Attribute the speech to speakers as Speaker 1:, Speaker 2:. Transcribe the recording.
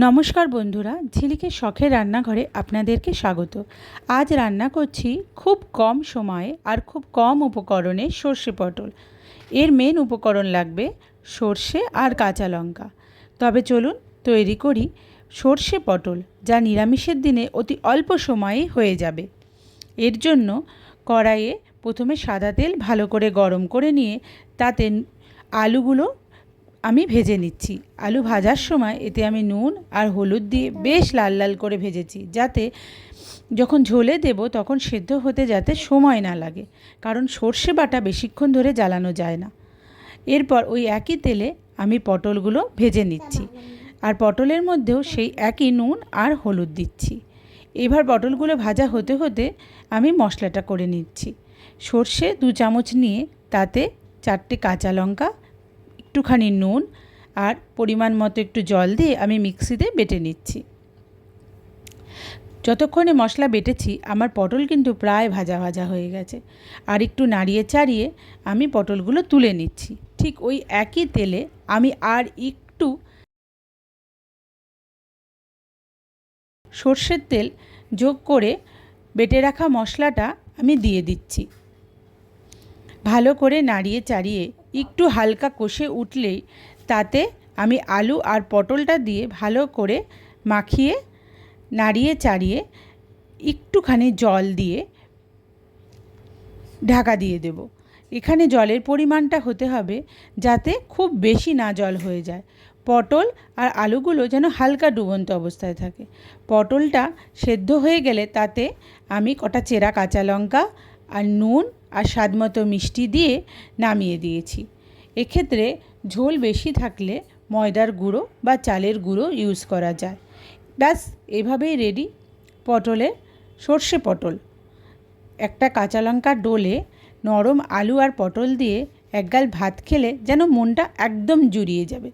Speaker 1: নমস্কার বন্ধুরা, ঝিলিকের শখের রান্নাঘরে আপনাদেরকে স্বাগত। আজ রান্না করছি খুব কম সময়ে আর খুব কম উপকরণে সর্ষে পটল। এর মেন উপকরণ লাগবে সর্ষে আর কাঁচা লঙ্কা। তবে চলুন তৈরি করি সর্ষে পটল, যা নিরামিষের দিনে অতি অল্প সময়েই হয়ে যাবে। এর জন্য কড়াইয়ে প্রথমে সাদা তেল ভালো করে গরম করে নিয়ে তাতে আলুগুলো আমি ভেজে নিচ্ছি। আলু ভাজার সময় এতে আমি নুন আর হলুদ দিয়ে বেশ লাল লাল করে ভেজেছি, যাতে যখন ঝোলে দেব তখন সেদ্ধ হতে যাতে সময় না লাগে, কারণ সর্ষে বাটা বেশিক্ষণ ধরে জ্বালানো যায় না। এরপর ওই একই তেলে আমি পটলগুলো ভেজে নিচ্ছি, আর পটলের মধ্যেও সেই একই নুন আর হলুদ দিচ্ছি। এবার পটলগুলো ভাজা হতে হতে আমি মশলাটা করে নিচ্ছি। সর্ষে 2 চামচ নিয়ে তাতে 4টে কাঁচা লঙ্কা, একটুখানি নুন আর পরিমাণ মতো একটু জল দিয়ে আমি মিক্সিতে বেটে নিচ্ছি। যতক্ষণে মশলা বেটেছি আমার পটল কিন্তু প্রায় ভাজা ভাজা হয়ে গেছে। আর একটু নাড়িয়ে চাড়িয়ে আমি পটলগুলো তুলে নিচ্ছি। ঠিক ওই একই তেলে আমি আর একটু সর্ষের তেল যোগ করে বেটে রাখা মশলাটা আমি দিয়ে দিচ্ছি। ভালো করে নাড়িয়ে চাড়িয়ে একটু হালকা কষে উঠলেই তাতে আমি আলু আর পটলটা দিয়ে ভালো করে মাখিয়ে নাড়িয়ে চাড়িয়ে একটুখানি জল দিয়ে ঢাকা দিয়ে দেব। এখানে জলের পরিমাণটা হতে হবে যাতে খুব বেশি না জল হয়ে যায়। পটল আর আলুগুলো যেন হালকা ডুবন্ত অবস্থায় থাকে। পটলটা সেদ্ধ হয়ে গেলে তাতে আমি কটা চেরা কাঁচা লঙ্কা আর নুন আর স্বাদমতো মিষ্টি দিয়ে নামিয়ে দিয়েছি। এক্ষেত্রে ঝোল বেশি থাকলে ময়দার গুঁড়ো বা চালের গুঁড়ো ইউজ করা যায়। ব্যাস, এভাবেই রেডি পটলের সর্ষে পটল। একটা কাঁচা লঙ্কা ডলে নরম আলু আর পটল দিয়ে একগাল ভাত খেলে যেন মনটা একদম জুড়িয়ে যাবে।